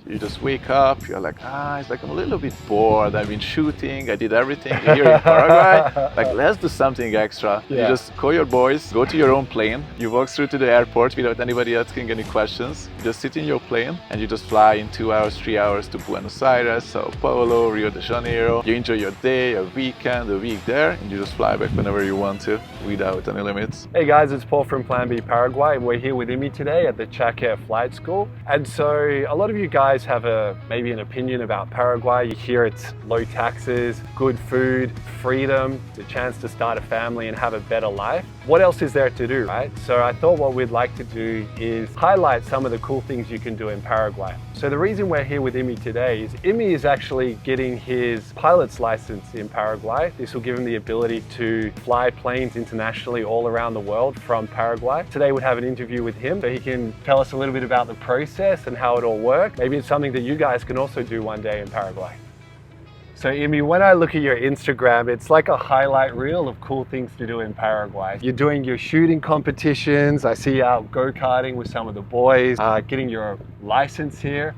You just wake up, you're like, it's like I'm a little bit bored. I've been shooting, I did everything here in Paraguay. Like, let's do something extra. Yeah. You just call your boys, go to your own plane. You walk through to the airport without anybody asking any questions. You just sit in your plane and you just fly in 2 hours, 3 hours to Buenos Aires, Sao Paulo, Rio de Janeiro. You enjoy your day, a weekend, a week there, and you just fly back whenever you want to without any limits. Hey guys, it's Paul from Plan B Paraguay. We're here with Imi today at the Chakair flight school. And so a lot of you guys have maybe an opinion about Paraguay. You hear it's low taxes, good food, freedom, the chance to start a family and have a better life. What else is there to do, right? So I thought what we'd like to do is highlight some of the cool things you can do in Paraguay. So the reason we're here with Imi today is Imi is actually getting his pilot's license in Paraguay. This will give him the ability to fly planes internationally all around the world from Paraguay. Today we'd have an interview with him so he can tell us a little bit about the process and how it all works. Maybe it's something that you guys can also do one day in Paraguay. So Imi, when I look at your Instagram, it's like a highlight reel of cool things to do in Paraguay. You're doing your shooting competitions. I see you out go-karting with some of the boys, getting your license here.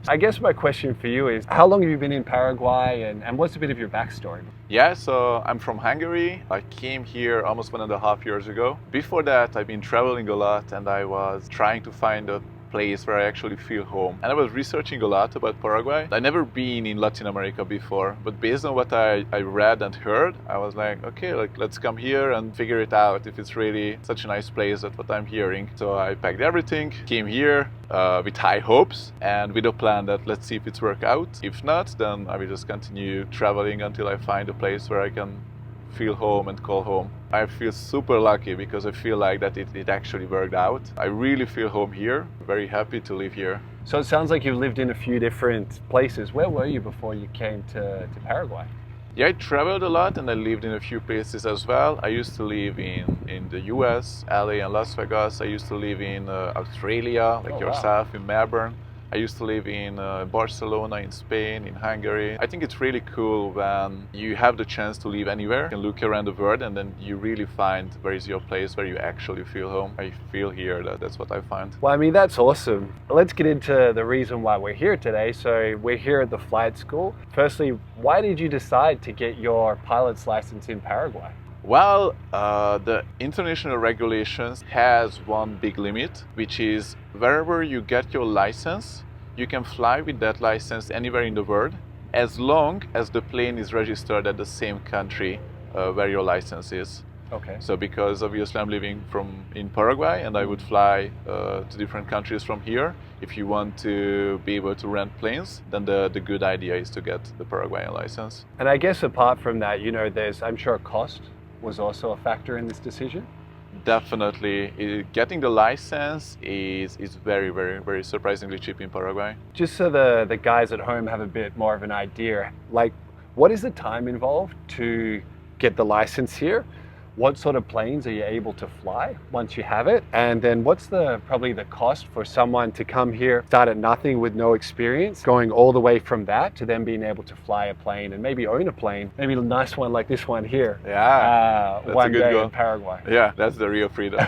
I guess my question for you is, how long have you been in Paraguay and what's a bit of your backstory? Yeah, so I'm from Hungary. I came here almost 1.5 years ago. Before that, I've been traveling a lot and I was trying to find a place where I actually feel home. And I was researching a lot about Paraguay. I'd never been in Latin America before, but based on what I read and heard, I was like, okay, let's come here and figure it out if it's really such a nice place as what I'm hearing. So I packed everything, came here with high hopes and with a plan that let's see if it's work out. If not, then I will just continue traveling until I find a place where I can feel home and call home. I feel super lucky because I feel like that it actually worked out. I really feel home here. Very happy to live here. So it sounds like you've lived in a few different places. Where were you before you came to Paraguay? Yeah, I traveled a lot and I lived in a few places as well. I used to live in the US, LA and Las Vegas. I used to live in Australia, like yourself, in Melbourne. I used to live in Barcelona, in Spain, in Hungary. I think it's really cool when you have the chance to live anywhere. You can look around the world and then you really find where is your place where you actually feel home. I feel here that's what I find. Well, I mean, that's awesome. Let's get into the reason why we're here today. So we're here at the flight school. Firstly, why did you decide to get your pilot's license in Paraguay? Well, the international regulations has one big limit, which is wherever you get your license, you can fly with that license anywhere in the world, as long as the plane is registered at the same country where your license is. Okay. So because obviously I'm living in Paraguay and I would fly to different countries from here. If you want to be able to rent planes, then the good idea is to get the Paraguayan license. And I guess apart from that, there's, I'm sure, cost was also a factor in this decision? Definitely. Getting the license is very, very, very surprisingly cheap in Paraguay. Just so the guys at home have a bit more of an idea, like what is the time involved to get the license here? What sort of planes are you able to fly once you have it? And then what's probably the cost for someone to come here, start at nothing with no experience, going all the way from that to then being able to fly a plane and maybe own a plane, maybe a nice one like this one here. Yeah, that's one a good day goal. in Paraguay. Yeah, that's the real freedom.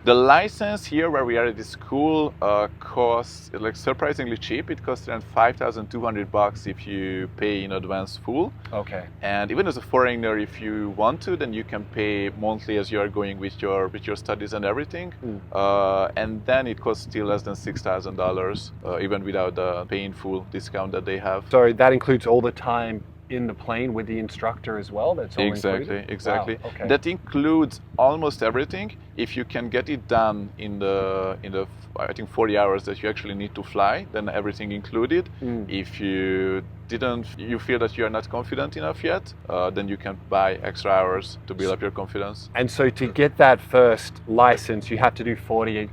The license here where we are at this school costs like surprisingly cheap. It costs around $5,200 if you pay in advance full. Okay. And even as a foreigner, if you want to, then you can pay monthly as you are going with your studies and everything. And then it costs still less than $6,000, even without the paying full discount that they have. So that includes all the time in the plane with the instructor as well? That's all included? Exactly. Wow, okay. That includes almost everything. If you can get it done in the I think 40 hours that you actually need to fly, then everything included. If you feel that you are not confident enough yet, then you can buy extra hours to build up your confidence. And so to get that first license, you have to do 40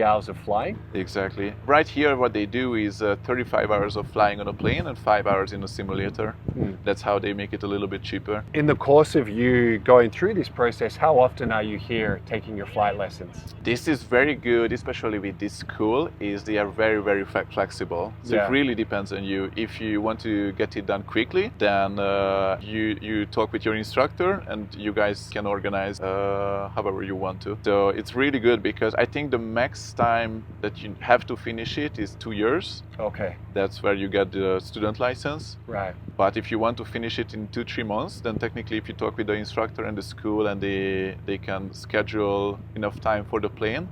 hours of flying? Exactly. Right here, what they do is 35 hours of flying on a plane and 5 hours in a simulator. That's how they make it a little bit cheaper. In the course of you going through this process, how often are you here taking your flight lessons? This is very good, especially with this school, is they are very, very flexible. So it really depends on you. If you want to get it done quickly, then you talk with your instructor and you guys can organize however you want to. So it's really good because I think the max time that you have to finish it is 2 years. Okay. That's where you get the student license. Right. But if you want to finish it in 2-3 months, then technically if you talk with the instructor and the school and they can schedule enough time for the plane,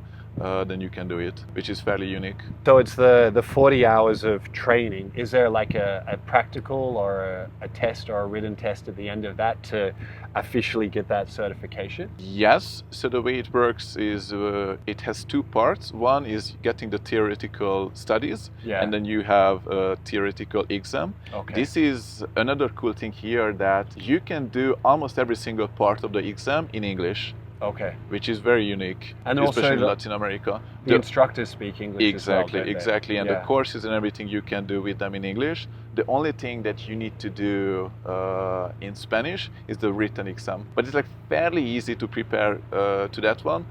then you can do it, which is fairly unique. So it's the 40 hours of training. Is there like a practical or a test or a written test at the end of that to officially get that certification? Yes. So the way it works is it has 2 parts. One is getting the theoretical studies, and then you have a theoretical exam. Okay. This is another cool thing here, that you can do almost every single part of the exam in English. Okay. Which is very unique, and especially also in Latin America. The instructors speak English exactly, as well, exactly, and the courses and everything you can do with them in English. The only thing that you need to do in Spanish is the written exam, but it's like fairly easy to prepare to that one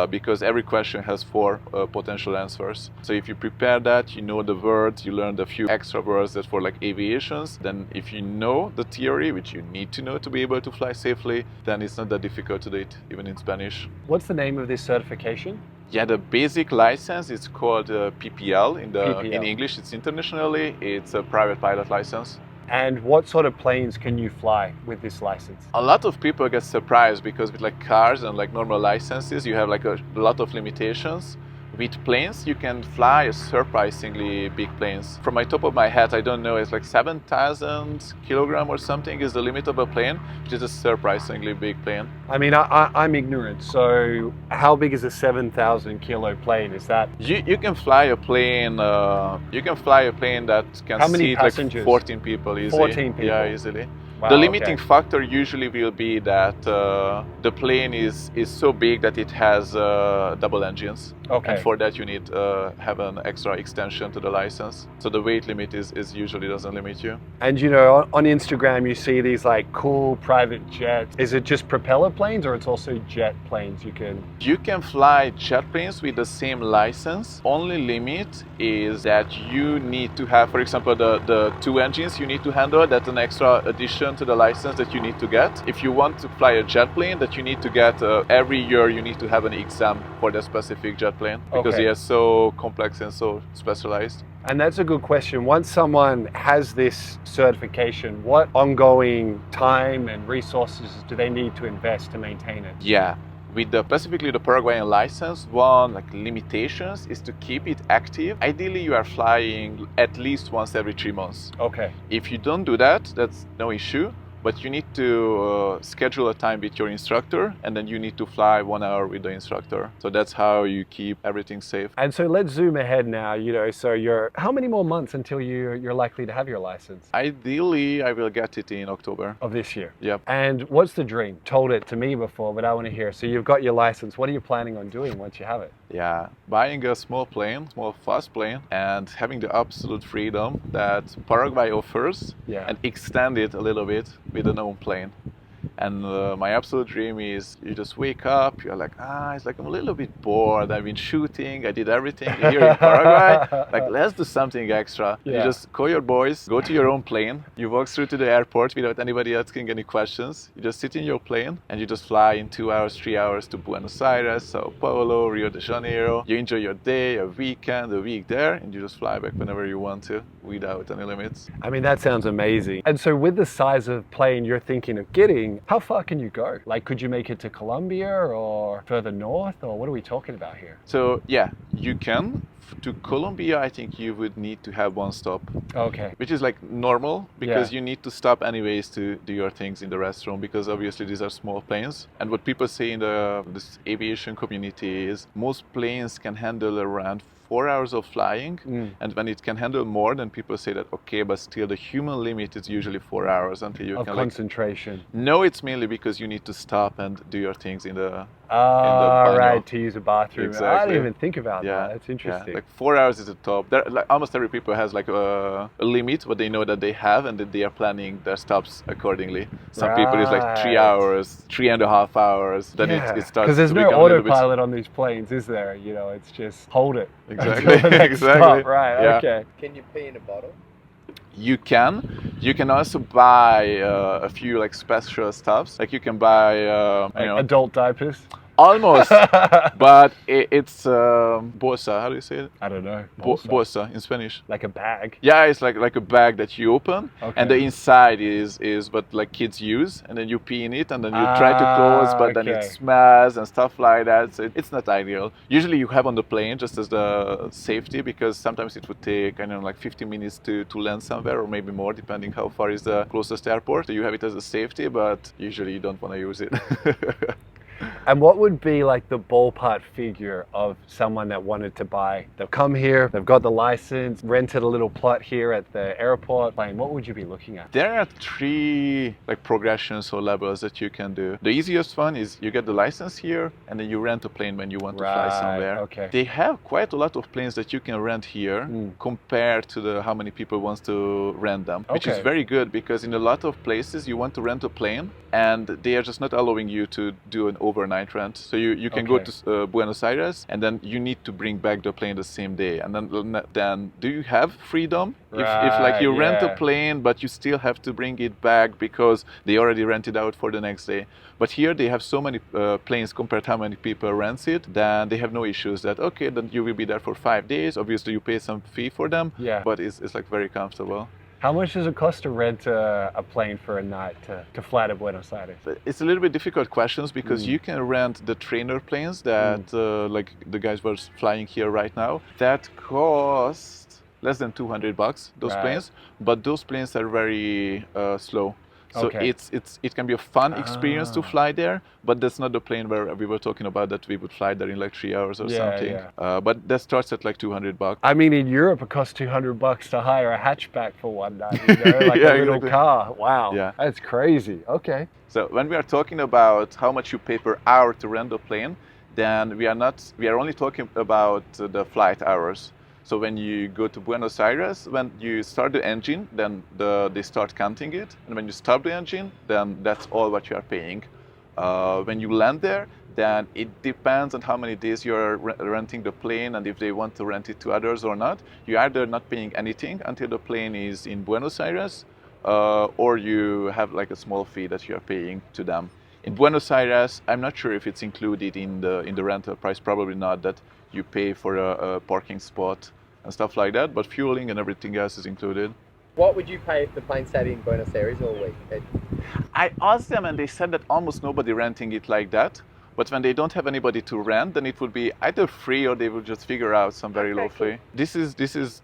because every question has 4 potential answers. So if you prepare that, you know the words, you learn a few extra words that for like aviations. Then if you know the theory, which you need to know to be able to fly safely, then it's not that difficult to do it even in Spanish. What's the name of this certification? Yeah, the basic license is called PPL. PPL. In English, it's internationally, it's a private pilot license. And what sort of planes can you fly with this license? A lot of people get surprised because with like cars and like normal licenses, you have like a lot of limitations. With planes, you can fly surprisingly big planes. From my top of my head, I don't know, it's like 7,000 kilogram or something is the limit of a plane, which is a surprisingly big plane. I mean, I'm ignorant, so how big is a 7,000 kilo plane? Is that? You can fly a plane. You can fly a plane that can How many seat passengers? like 14 people easily. 14 people. Yeah, easily. Wow, the limiting okay. factor usually will be that the plane is so big that it has double engines. Okay. And for that you need have an extra extension to the license. So the weight limit is usually doesn't limit you. And you know, on Instagram you see these like cool private jets. Is it just propeller planes or it's also jet planes you can? You can fly jet planes with the same license. Only limit is that you need to have, for example, the 2 engines you need to handle. That's an extra addition to the license that you need to get. If you want to fly a jet plane, that you need to get every year you need to have an exam for that specific jet plane because they are so complex and so specialized. And that's a good question. Once someone has this certification, what ongoing time and resources do they need to invest to maintain it? Yeah. With specifically the Paraguayan license, one like limitations is to keep it active. Ideally, you are flying at least once every 3 months. Okay. If you don't do that, that's no issue. But you need to schedule a time with your instructor, and then you need to fly 1 hour with the instructor. So that's how you keep everything safe. And so let's zoom ahead now. You know, so you're how many more months until you're likely to have your license? Ideally, I will get it in October Of this year. Yep. And what's the dream? Told it to me before, but I want to hear. So you've got your license. What are you planning on doing once you have it? Yeah, buying a small plane, small fast plane, and having the absolute freedom that Paraguay offers, and extend it a little bit with an own plane. And my absolute dream is you just wake up, you're like, it's like I'm a little bit bored. I've been shooting, I did everything here in Paraguay. Like, let's do something extra. You just call your boys, go to your own plane. You walk through to the airport without anybody asking any questions. You just sit in your plane and you just fly in 2 hours, 3 hours to Buenos Aires, Sao Paulo, Rio de Janeiro. You enjoy your day, a weekend, a week there, and you just fly back whenever you want to without any limits. I mean, that sounds amazing. And so with the size of plane you're thinking of getting, how far can you go? Like, could you make it to Colombia or further north, or what are we talking about here? So yeah, you can. To Colombia, I think you would need to have 1 stop. Okay. Which is like normal because you need to stop anyways to do your things in the restroom because obviously these are small planes. And what people say in this aviation community is most planes can handle around 4 hours of flying, and when it can handle more, then people say that okay, but still the human limit is usually 4 hours until you can concentration. No, it's mainly because you need to stop and do your things in the right, to use a bathroom. Exactly. I didn't even think about that. That's interesting. Yeah. Like 4 hours is the top. There, like almost every people has like a limit what they know that they have, and that they are planning their stops accordingly. Some people is like 3 hours, 3.5 hours. Then it starts because there's to no become autopilot on these planes, is there? You know, it's just hold it. Exactly. Exactly. Stop. Right. Okay. Can you pay in a bottle? You can. You can also buy a few like special stuffs. Like you can buy adult diapers. Almost, but it's bolsa. How do you say it? I don't know. Bolsa in Spanish. Like a bag. Yeah, it's like a bag that you open, and the inside is what like kids use, and then you pee in it, and then you try to close, but then it smells and stuff like that. So it's not ideal. Usually you have on the plane just as the safety, because sometimes it would take, I don't know, like 15 minutes to land somewhere, or maybe more, depending how far is the closest airport. So you have it as a safety, but usually you don't want to use it. And what would be like the ballpark figure of someone that wanted to buy? They've come here, they've got the license, rented a little plot here at the airport. What would you be looking at? There are 3 like progressions or levels that you can do. The easiest one is you get the license here, and then you rent a plane when you want to fly somewhere. Okay. They have quite a lot of planes that you can rent here compared to how many people wants to rent them, which is very good, because in a lot of places you want to rent a plane and they are just not allowing you to do an overnight rent. So you can go to Buenos Aires, and then you need to bring back the plane the same day. And then do you have freedom? If like you rent a plane, but you still have to bring it back because they already rented out for the next day. But here they have so many planes compared to how many people rents it, then they have no issues that, okay, then you will be there for 5 days. Obviously you pay some fee for them, but it's like very comfortable. How much does it cost to rent a plane for a night to fly to Buenos Aires? It's a little bit difficult questions, because you can rent the trainer planes that like the guys were flying here right now. That cost less than $200, those planes, but those planes are very slow. So it can be a fun experience to fly there, but that's not the plane where we were talking about that we would fly there in like 3 hours or something. But that starts at like $200. I mean, in Europe, it costs $200 to hire a hatchback for one night, you know, like a little car. Wow, that's crazy. Okay. So when we are talking about how much you pay per hour to rent a plane, then we are only talking about the flight hours. So when you go to Buenos Aires, when you start the engine, then they start counting it. And when you stop the engine, then that's all what you are paying. When you land there, then it depends on how many days you're renting the plane and if they want to rent it to others or not. You're either not paying anything until the plane is in Buenos Aires, or you have like a small fee that you are paying to them. In Buenos Aires, I'm not sure if it's included in the rental price, probably not, that you pay for a parking spot and stuff like that, but fueling and everything else is included. What would you pay if the plane stayed in Buenos Aires all week? I asked them, and they said that almost nobody renting it like that. But when they don't have anybody to rent, then it would be either free or they will just figure out some very low fee. This is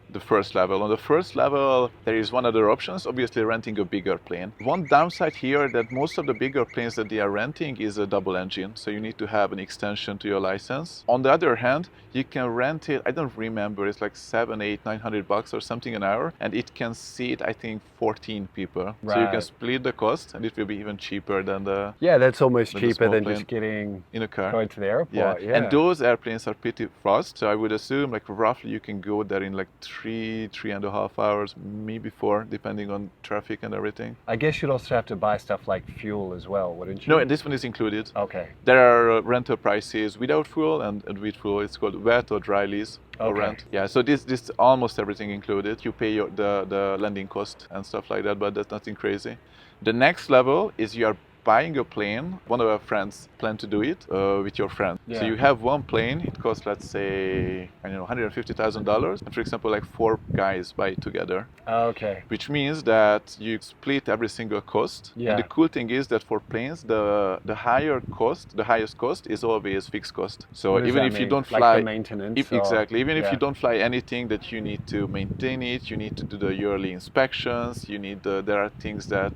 the first level. On the first level, there is one other option, obviously renting a bigger plane. One downside here that most of the bigger planes that they are renting is a double engine, so you need to have an extension to your license. On the other hand, you can rent it, I don't remember, it's like $700, $800 $900 or something an hour, and it can seat, I think, 14 people. So you can split the cost, and it will be even cheaper than the that's almost cheaper than just getting in a car. Going to the airport, And those airplanes are pretty fast, so I would assume like roughly you can go there in like 3.5 hours, maybe 4, depending on traffic and everything. I guess you'd also have to buy stuff like fuel as well, wouldn't you? No, and this one is included. Okay. There are rental prices without fuel and with fuel. It's called wet or dry lease. Or rent. Yeah, so this almost everything included. You pay the landing cost and stuff like that, but that's nothing crazy. The next level is you are buying a plane. One of our friends planned to do it with your friend. So you have one plane, it costs, let's say, I don't know, $150,000. And for example, like 4 guys buy it together. Okay. Which means that you split every single cost. And the cool thing is that for planes, the highest cost is always fixed cost. So even if you don't fly, like the maintenance. Exactly. Even if you don't fly anything, that you need to maintain it, you need to do the yearly inspections. You need there are things that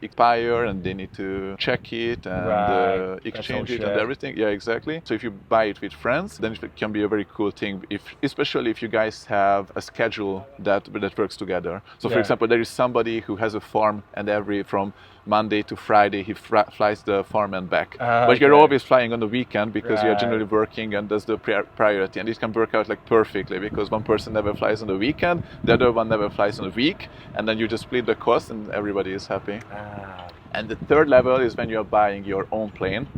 expire, and they need to check it and exchange it and everything. Yeah, exactly. So if you buy it with friends, then it can be a very cool thing, especially if you guys have a schedule that works together. So for example, there is somebody who has a farm, and from Monday to Friday he flies the farm and back. But you're always flying on the weekend because you're generally working, and that's the priority. And it can work out like perfectly, because one person never flies on the weekend, the other one never flies on the week, and then you just split the cost and everybody is happy. And the third level is when you're buying your own plane.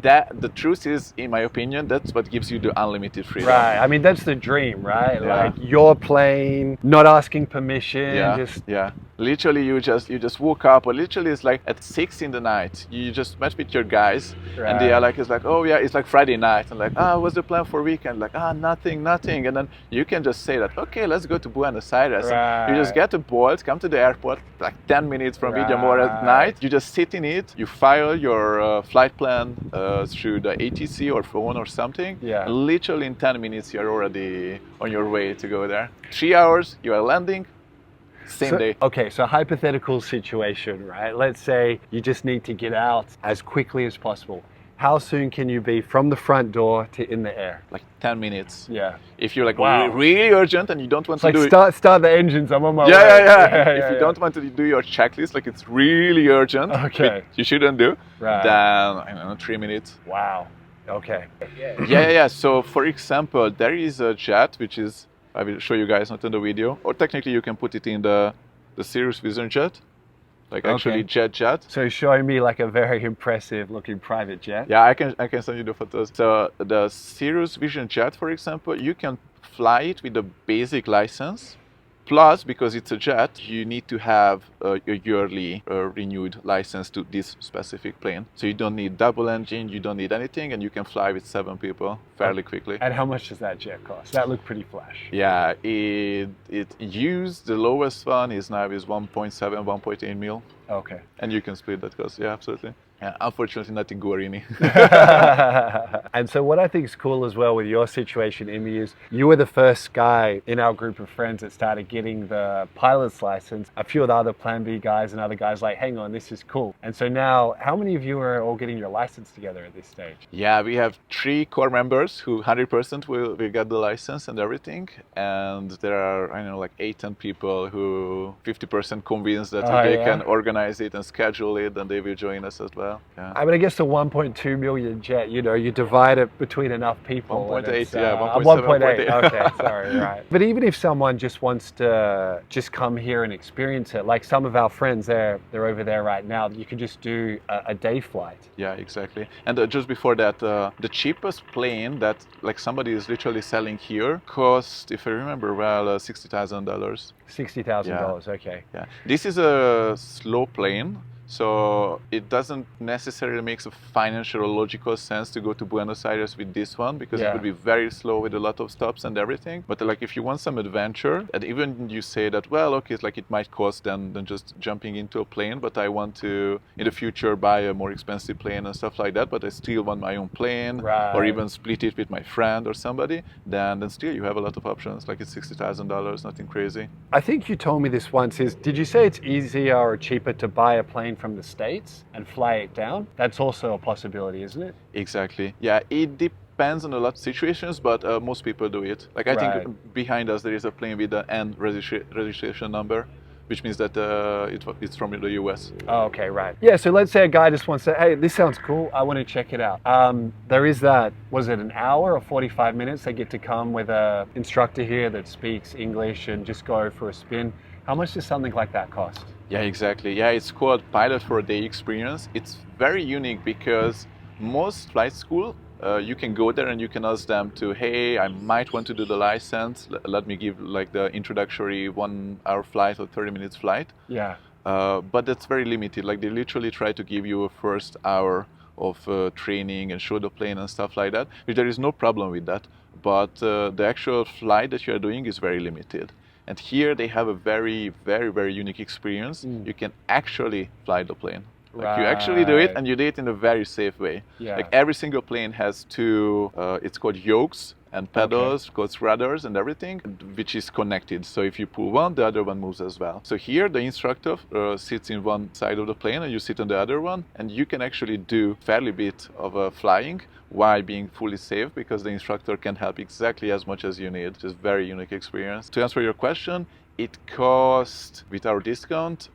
that the truth is, in my opinion, that's what gives you the unlimited freedom. Right. I mean, that's the dream, right? Yeah. Like your plane, not asking permission, Yeah, just yeah. Literally, you just woke up, or literally it's like at 6 in the night. You just met with your guys, and they are like, it's like, oh yeah, it's like Friday night, and like, what's the plan for weekend? Like, nothing, and then you can just say that, okay, let's go to Buenos Aires. Right. And you just get a boat, come to the airport, like 10 minutes from Villamor at night. You just sit in it, you file your flight plan through the ATC or phone or something. Yeah. And literally in 10 minutes, you're already on your way to go there. 3 hours, you are landing. Same day. Okay, so hypothetical situation, right? Let's say you just need to get out as quickly as possible. How soon can you be from the front door to in the air? Like 10 minutes. Yeah. If you're like Wow. really urgent and you don't want It's to like do start the engines, I'm on my way. yeah. If you don't want to do your checklist, like it's really urgent, Okay. which you shouldn't do, Right. then I don't know, 3 minutes. Wow. Okay. Yeah. So for example, there is a jet which is, I will show you guys not in the video, or technically you can put it in the Sirius Vision jet, like actually jet. So show me like a very impressive looking private jet. Yeah, I can send you the photos. So the Sirius Vision jet, for example, you can fly it with a basic license. Plus, because it's a jet, you need to have a yearly renewed license to this specific plane. So you don't need double engine, you don't need anything, and you can fly with 7 people fairly quickly. And how much does that jet cost? That looked pretty flash. Yeah, it used, the lowest one is now is 1.7, 1.8 mil. Okay. And you can split that cost, yeah, absolutely. Yeah, unfortunately, not in Guarini. And so what I think is cool as well with your situation, Imi, is you were the first guy in our group of friends that started getting the pilot's license. A few of the other Plan B guys and other guys like, hang on, this is cool. And so now, how many of you are all getting your license together at this stage? Yeah, we have 3 core members who 100% will get the license and everything. And there are, I don't know, like 8-10 people who 50% convinced that they can organize it and schedule it, and they will join us as well. Yeah. I mean, I guess the 1.2 million jet, you know, you divide it between enough people. 1.8, yeah, 1.8. Okay, sorry, right. But even if someone just wants to just come here and experience it, like some of our friends, they're over there right now, you can just do a day flight. Yeah, exactly. And just before that, the cheapest plane that like somebody is literally selling here cost, if I remember well, $60,000. $60,000, okay. Yeah, this is a slow plane. So it doesn't necessarily make a financial or logical sense to go to Buenos Aires with this one, because it would be very slow with a lot of stops and everything. But like if you want some adventure, and even you say that, well, okay, it's like it might cost than just jumping into a plane, but I want to in the future buy a more expensive plane and stuff like that, but I still want my own plane, or even split it with my friend or somebody, then still you have a lot of options. Like it's $60,000, nothing crazy. I think you told me this once, did you say it's easier or cheaper to buy a plane from the States and fly it down? That's also a possibility, isn't it? Exactly. Yeah, it depends on a lot of situations, but most people do it. Like I think behind us there is a plane with the N registration number, which means that it's from the US. Oh, okay, right. Yeah, so let's say a guy just wants to, hey, this sounds cool, I want to check it out. There is that, was it an hour or 45 minutes they get to come with an instructor here that speaks English and just go for a spin. How much does something like that cost? Yeah, exactly. Yeah, it's called Pilot for a Day experience. It's very unique because most flight school, you can go there and you can ask them to, hey, I might want to do the license. Let me give like the introductory 1 hour flight or 30 minutes flight. Yeah. But that's very limited. Like they literally try to give you a first hour of training and show the plane and stuff like that, which there is no problem with that. But the actual flight that you are doing is very limited. And here they have a very, very, very unique experience. You can actually fly the plane. Like you actually do it, and you do it in a very safe way. Yeah. Like every single plane has 2, it's called yokes and pedals, called rudders and everything, which is connected. So if you pull one, the other one moves as well. So here the instructor sits in one side of the plane and you sit on the other one, and you can actually do fairly bit of flying while being fully safe, because the instructor can help exactly as much as you need. It's a very unique experience. To answer your question, it cost, with our discount,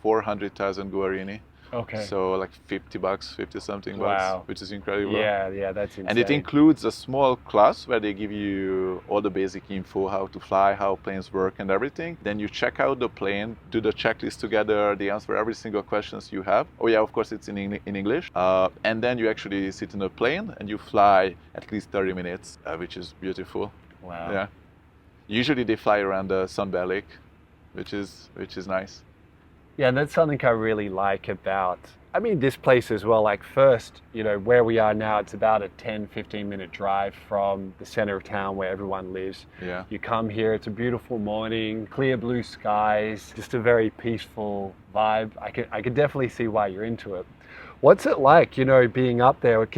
400,000 guarini. Okay. So like $50, 50 something Wow. bucks, which is incredible. Yeah, that's insane. And it includes a small class where they give you all the basic info, how to fly, how planes work and everything. Then you check out the plane, do the checklist together, they answer every single questions you have. Oh yeah, of course it's in English. And then you actually sit in a plane and you fly at least 30 minutes, which is beautiful. Wow. Yeah. Usually they fly around the Sun Lake, which is nice. Yeah, and that's something I really like about, I mean, this place as well. Like first, where we are now, it's about a 10-15 minute drive from the center of town where everyone lives. Yeah. You come here, it's a beautiful morning, clear blue skies, just a very peaceful vibe. I could definitely see why you're into it. What's it like, being up there? What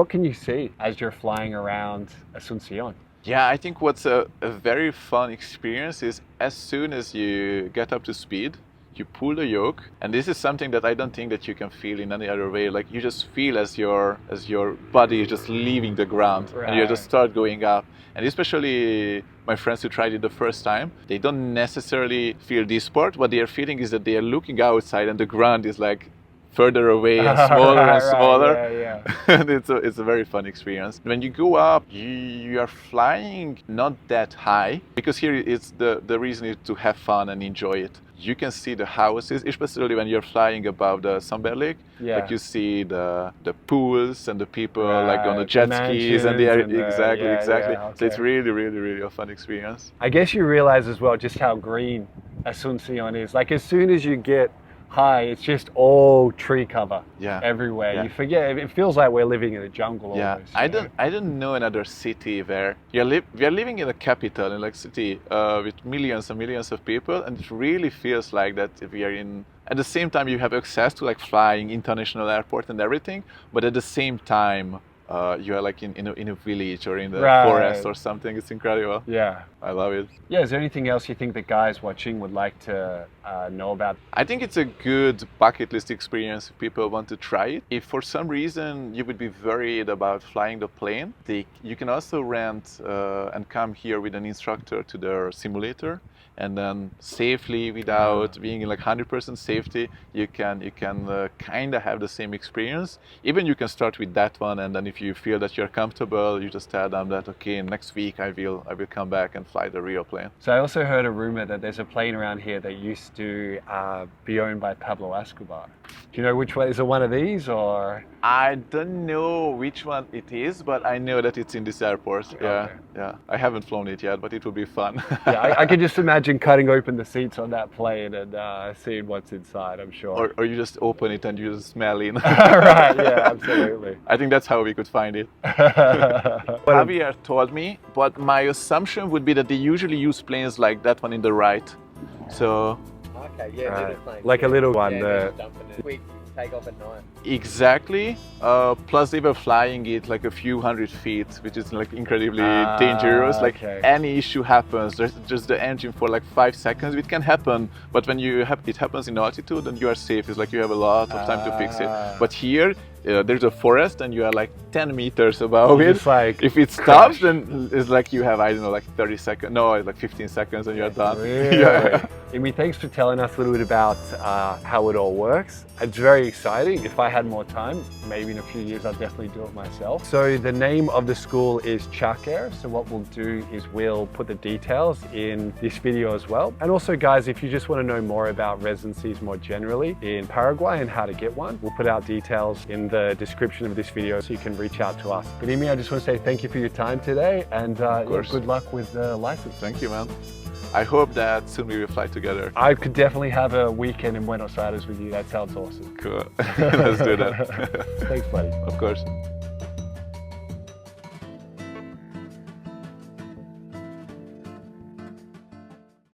can you see as you're flying around Asunción? Yeah, I think what's a very fun experience is as soon as you get up to speed, you pull the yoke, and this is something that I don't think that you can feel in any other way. Like you just feel as your body is just leaving the ground, right. And you just start going up. And especially my friends who tried it the first time, they don't necessarily feel this part. What they are feeling is that they are looking outside, and the ground is like further away and smaller and smaller. Yeah. And it's a very fun experience. When you go up, you are flying not that high, because here it's the reason is to have fun and enjoy it. You can see the houses, especially when you're flying above the Sunbelt Lake. Yeah. Like you see the pools and the people like on the Right, jet the skis, and they are mansions and exactly. yeah, okay. So it's really a fun experience. I guess you realize as well just how green Asunción is. Like as soon as you get high, it's just all tree cover everywhere. Yeah. You forget, it feels like we're living in a jungle almost. I don't know another city where we are living in a capital, in like city with millions and millions of people, and it really feels like that we are in. At the same time, you have access to like flying international airport and everything, but at the same time, you are like in a village or in the forest or something. It's incredible. Yeah. I love it. Yeah, is there anything else you think the guys watching would like to know about? I think it's a good bucket list experience if people want to try it. If for some reason you would be worried about flying the plane, you can also rent and come here with an instructor to their simulator, and then safely, without being in like 100% safety, you can kind of have the same experience. Even you can start with that one, and then if you feel that you're comfortable, you just tell them that okay, next week I will come back and fly the real plane. So I also heard a rumor that there's a plane around here that used to be owned by Pablo Escobar. Do you know which one? Is it one of these or? I don't know which one it is, but I know that it's in this airport. Okay. Yeah. I haven't flown it yet, but it will be fun. Yeah, I can just imagine cutting open the seats on that plane and seeing what's inside, I'm sure. Or you just open it and you just smell in. Right, yeah, absolutely. I think that's how we could find it. Javier told me, but my assumption would be that they usually use planes like that one in the right. So. Okay, yeah, little planes. Like a little one. Quick take off at night. Exactly. Plus they were flying it like a few hundred feet, which is like incredibly dangerous. Like any issue happens, there's just the engine for like 5 seconds. It can happen, but when it happens in altitude, then you are safe. It's like you have a lot of time to fix it. But here, there's a forest and you are like 10 meters above it. Like if it stops, then it's like you have, I don't know, like 30 seconds. No, like 15 seconds and you're done. Really? Yeah. Amy, thanks for telling us a little bit about how it all works. It's very exciting. If I had more time, maybe in a few years, I'll definitely do it myself. So the name of the school is Chakair. So what we'll do is we'll put the details in this video as well. And also guys, if you just want to know more about residencies more generally in Paraguay and how to get one, we'll put our details in the description of this video so you can reach out to us. But Amy, I just want to say thank you for your time today and good luck with the license. Thank you, man. I hope that soon we will fly together. I could definitely have a weekend in Buenos Aires with you. That sounds awesome. Cool. Let's do that. Thanks, buddy. Of course.